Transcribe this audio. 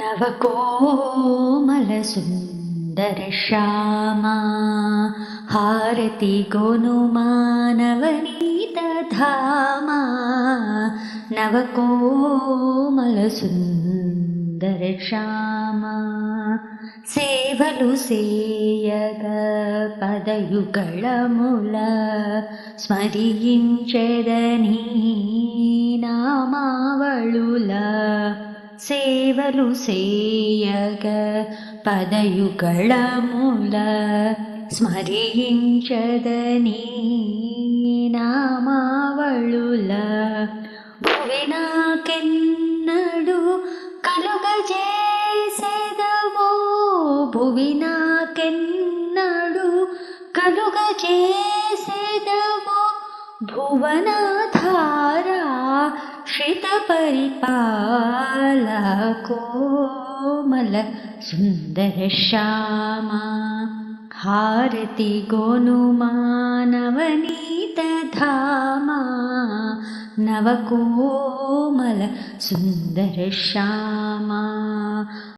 नवकोमलसुन्दरश्यामा हारति गोनुमा नवनीतधामा नवकोमलसुन्दरश्यामा సేవలు సేయగ పదయుగళముల స్మరించెదనీ నామావళుల సేవలు సేయగ పదయుగళముల స్మరించెదనీ నామావళుల భువి నాకెన్నడు కలుగజేసెదవో భువి నాకెన్నడు కలుగజేసెదవో భువనాధారా శ్రిత పరిపాల కోమల సుందర శ్యామా హారతి గోనుమా నవనీత ధామా నవకోమల సుందర శ్యామా.